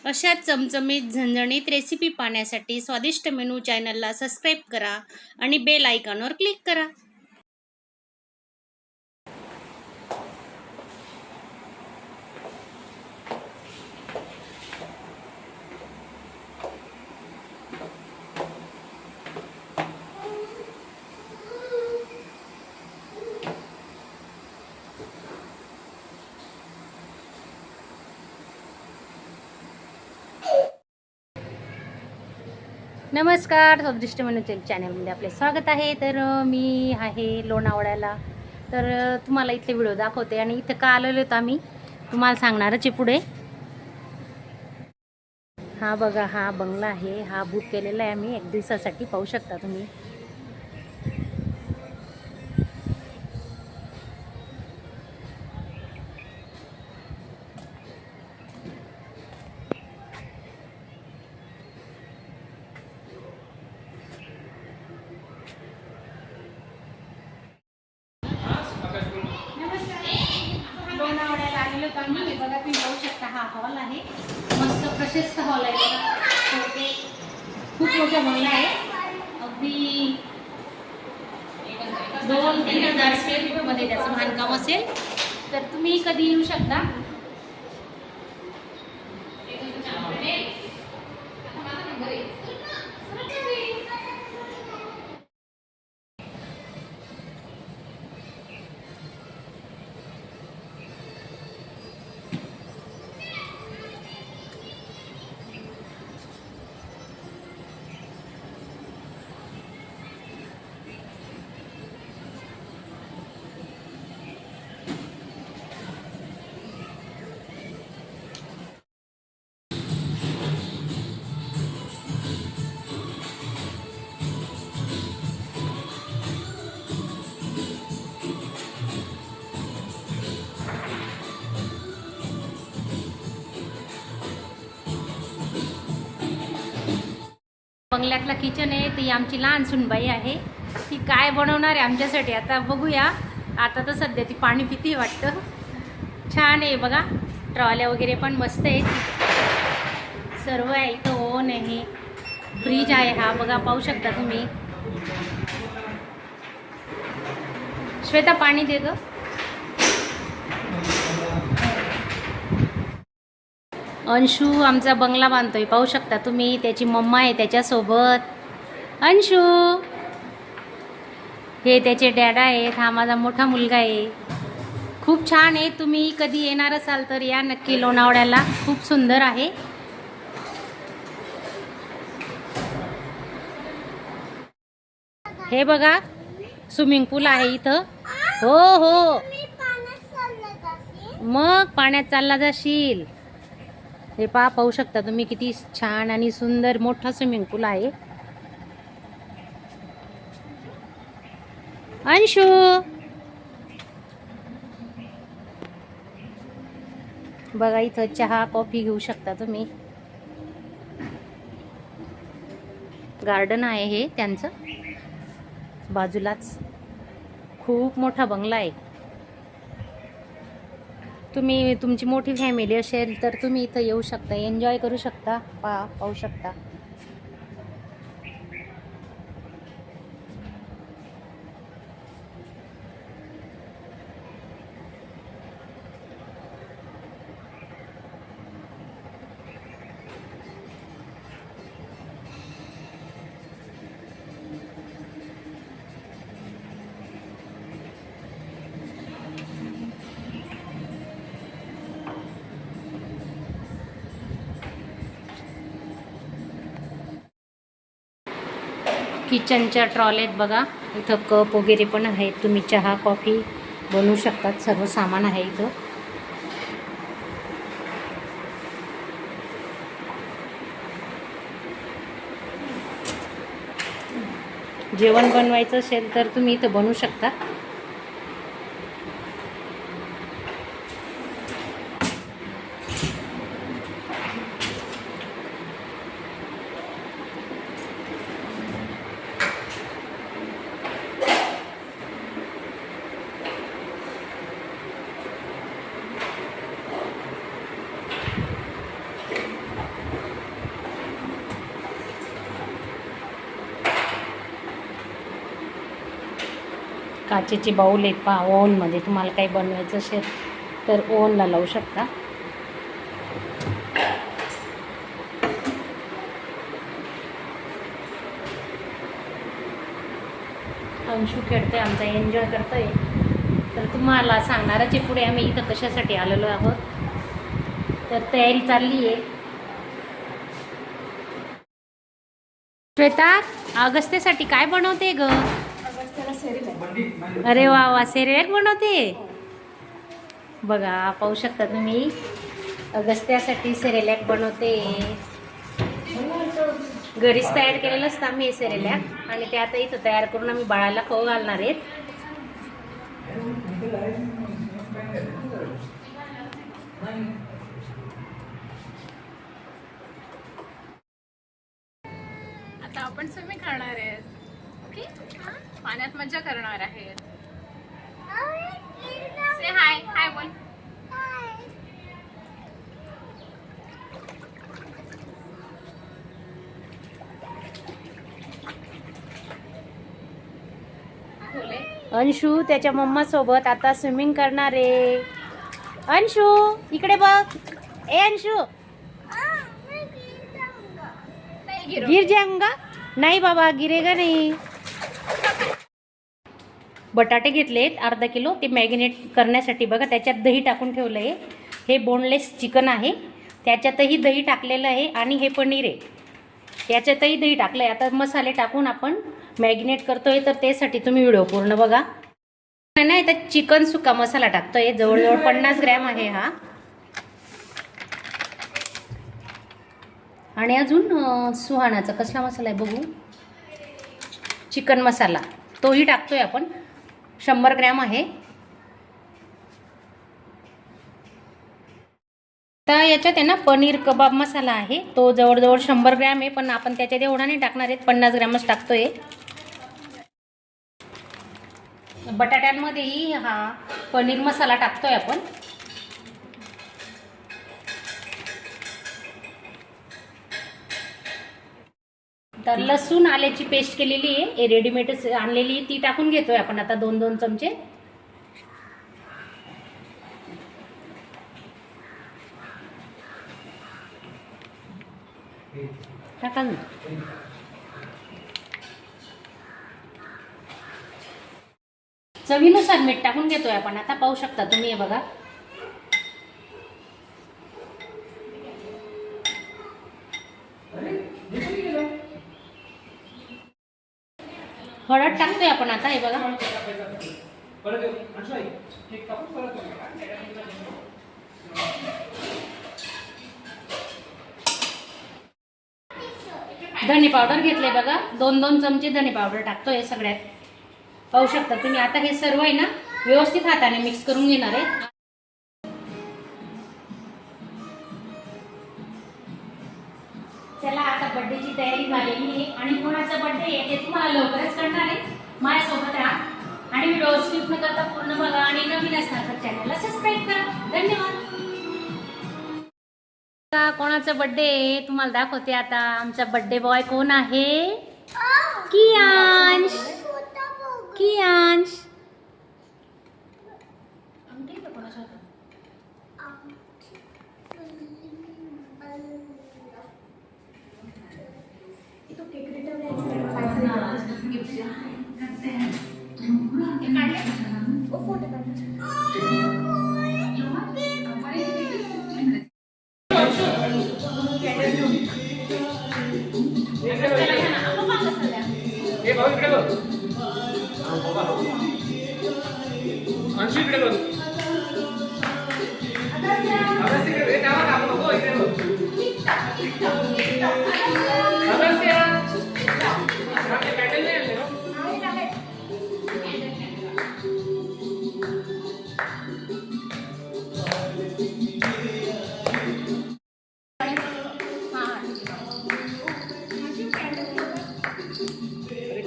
अशा चमचमीत झणझणीत रेसिपी पाहण्यासाठी स्वादिष्ट मेनू चॅनलला सबस्क्राईब करा आणि बेल आयकॉनवर क्लिक करा. नमस्कार, स्वादिष्ट मेनू चॅनलमध्ये आपले स्वागत आहे. तर मी आहे लोणावळ्याला. तर तुम्हाला इथले व्हिडिओ दाखवते आणि इथं का आलेलो होतो आम्ही तुम्हाला सांगणारच आहे पुढे. हा बघा, हा बंगला आहे. हा बुक केलेला आहे आम्ही 1 दिवसासाठी, पाहू शकता तुम्ही. लोणावळ्याला आलेलो होतो आम्ही. हे बघा, तुम्ही पाहू शकता, हा हॉल आहे. मस्त प्रशस्त हॉल आहे बघा. खूप मोठा बंगला आहे. अगदी 2-3 हजार स्क्वेअर फूटमध्ये त्याचं बांधकाम असेल. तर तुम्ही कधी येऊ शकता. बंगल्यातला किचन आहे. ती आमची लहान सुनबाई आहे. ती काय बनवणार आहे आमच्यासाठी आता बघूया. आता तर सध्या ती पाणी पिती वाटतं. छान आहे बघा, ट्रॉल्या वगैरे पण मस्त आहे. सर्व आहे इथं. ओन आहे, फ्रीज आहे. हा बघा, पाहू शकता तुम्ही. श्वेता, पाणी दे गं. अंशू आमचा बंगला बांधतोय, पाहू शकता तुम्ही. त्याची मम्मा आहे त्याच्यासोबत. अंशू, हे त्याचे डॅडा आहेत. हा माझा मोठा मुलगा आहे. खूप छान आहे. तुम्ही कधी येणार असाल तर या नक्की लोणावळ्याला. खूप सुंदर आहे. हे बघा, स्विमिंग पूल आहे इथं. हो हो, मग पाण्यात चालला जाशील. हे पाहू शकता तुम्ही, किती छान आणि सुंदर मोठा स्विमिंग पूल आहे. अंशू, बघा इथं चहा कॉफी घेऊ शकता तुम्ही. गार्डन आहे हे त्यांचं बाजूलाच. खूप मोठा बंगला आहे. तुम्ही, तुमची मोठी फॅमिली असेल तर तुम्ही इथं येऊ शकता, एन्जॉय करू शकता. पाहू शकता. किचनच्या ट्रॉलेत बघा, इथं कप वगैरे पण आहेत. तुम्ही चहा कॉफी बनवू शकतात. सर्व सामान आहे इथं. जेवण बनवायचं असेल तर तुम्ही इथं बनवू शकता. काचेचे बाऊल आहेत पहा. ओव्हनमध्ये तुम्हाला काही बनवायचं असेल तर ओव्हनला लावू शकता. अंशू खेळतोय आमचा, एन्जॉय करतोय. तर तुम्हाला सांगणारच आहे पुढे आम्ही इथं कशासाठी आलेलो आहोत. तर तयारी चालली आहे. श्वेता, अगस्त्यासाठी काय बनवते ग? अरे वा वा, सेरेलॅक बनवते. बघा, पाहू शकता तुम्ही, अगस्त्यासाठी सेरेलॅक बनवते. घरीच तयार केलेलं असतं आम्ही हे सेरेलॅक, आणि ते आता इथं तयार करून आम्ही बाळाला खाऊ घालणार आहेत. आता आपण स्विमिंग करणार आहेत. ओके, पाण्यात मजा करणार आहेत. से हाय. हाय बोल. अंशू त्याच्या मम्मा सोबत आता स्विमिंग करणार आहे. अंशू इकडे बघ. ए अंशू, गिर जाऊंगा. नाही बाबा, गिरेगा नाही. बटाटे घेतलेत अर्धा किलो, ते मॅरिनेट करण्यासाठी. बघा, त्याच्यात दही टाकून ठेवलं आहे. हे बोनलेस चिकन आहे, त्याच्यातही दही टाकलेलं आहे. आणि हे पनीर आहे, याच्यातही दही टाकलं आहे. आता मसाले टाकून आपण मॅरिनेट करतोय, तर त्यासाठी तुम्ही व्हिडिओ पूर्ण बघा. नाही, तर चिकन सुका मसाला टाकतोय, जवळजवळ 50 ग्रॅम आहे हा. आणि अजून सुहानाचा कसला मसाला आहे बघू, चिकन मसाला, तोही टाकतोय आपण. 100 ग्रॅम आहे. तर याच्यात आहे ना पनीर कबाब मसाला आहे, तो जवळजवळ 100 ग्रॅम आहे. पण आपण त्याच्यात एवढा नाही टाकणार आहेत, 50 ग्रॅमच टाकतोय. बटाट्यांमध्येही हा पनीर मसाला टाकतोय आपण. तर लसूण आल्याची पेस्ट केलेली आहे, रेडीमेडच आणलेली, ती टाकून घेतोय आपण आता 2-2 चमचे. टाका ना. चवीनुसार मीठ टाकून घेतोय आपण आता, पाहू शकता तुम्ही. हे बघा, हळद टाकतोय आपण आता. हे बघा, धने पावडर घेतले बघा, 2-2 चमचे धने पावडर टाकतोय सगळ्यात, पाहू शकता तुम्ही. आता हे सर्व आहे ना व्यवस्थित हाताने मिक्स करून घेणार आहे. चला, आता बर्थडेची तयारी झालेली आहे. आणि कोणाचा बर्थडे आहे ते तुम्हाला लवकरच कळणार आहे. माझ्यासोबत राहा आणि व्हिडिओ स्किप न करता पूर्ण बघा. आणि नवीन असणार तर चॅनलला सबस्क्राईब करा. धन्यवाद. कोणाचा बर्थडे आहे तुम्हाला दाखवते आता. आमचा बर्थडे बॉय कोण आहे? कियांश. कियांश,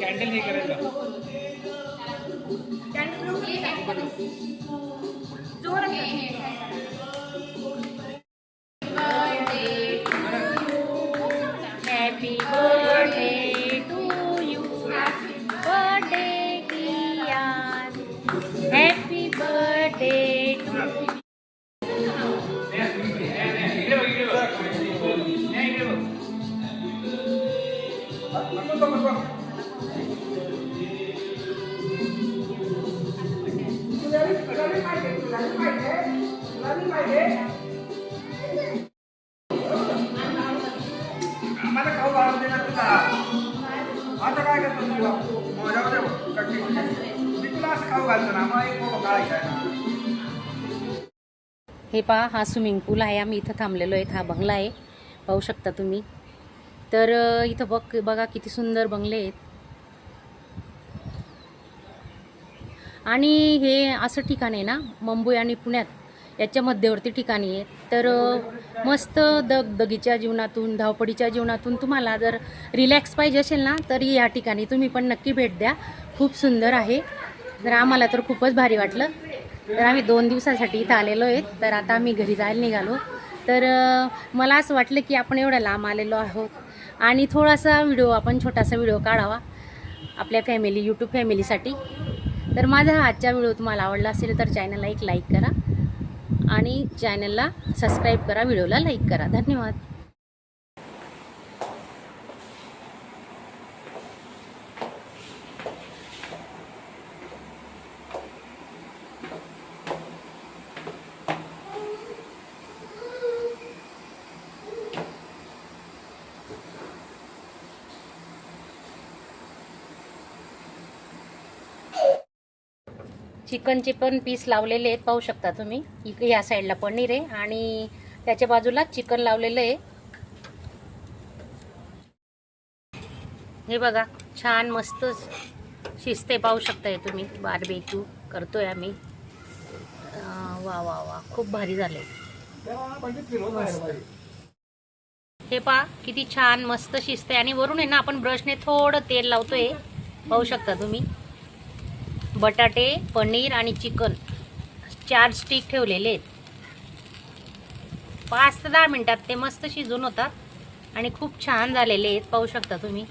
कॅन्डल नाही करायचं. Happy birthday to you. Happy birthday, Kiyan. आम्हाला खाऊ घालून दे ना तुला. आता काय करतो तुला जाऊ दे कट्टी मी तुला असं खाऊ घालतो ना मग एक मोठं काढायचं आहे. हे पहा हा स्विमिंग पूल आहे. आम्ही इथं थांबलेलो आहेत. हा बंगला आहे पाहू शकता तुम्ही. तर इथं बघा किती सुंदर बंगले आहेत. आणि हे असं ठिकाण आहे ना मुंबई आणि पुण्यात याच्या मध्यवर्ती ठिकाणी आहे. तर मस्त दगदगीच्या जीवनातून धावपळीच्या जीवनातून तुम्हाला जर रिलॅक्स पाहिजे असेल ना तर या ठिकाणी तुम्ही पण नक्की भेट द्या. खूप सुंदर आहे. तर आम्हाला तर खूपच भारी वाटलं. तर आम्ही 2 दिवसासाठी इथं आलेलो आहेत. तर आता आम्ही घरी जायला निघालो. तर मला असं वाटलं की आपण एवढ्या लांब आलेलो आहोत आणि थोडासा व्हिडिओ आपण छोटासा व्हिडिओ काढावा आपल्या फॅमिली यूट्यूब फॅमिलीसाठी. तर माझा हा आजचा व्हिडिओ तुम्हाला आवडला असेल तर चॅनलला एक लाईक करा आणि चॅनलला सबस्क्राईब करा, व्हिडिओला लाईक करा. धन्यवाद. चिकनचे पण पीस लावलेले आहेत पाहू शकता तुम्ही. इकडे या साईडला पनीर आहे आणि त्याच्या बाजूला चिकन लावलेलं आहे. हे बघा छान मस्त शिजते पाहू शकताय तुम्ही. बारबेक्यू करतोय आम्ही. वा वा वा खूप भारी झाले. हे पहा किती छान मस्त शिजते आणि वरून आहे ना आपण ब्रशने थोडं तेल लावतोय पाहू शकता तुम्ही. बटाटे पनीर आणि चिकन 4 स्टिक ठेवलेले आहेत. 5 ते 10 मिनिटात ते मस्त शिजून होतात आणि खूप छान झालेले आहेत पाहू शकता तुम्ही.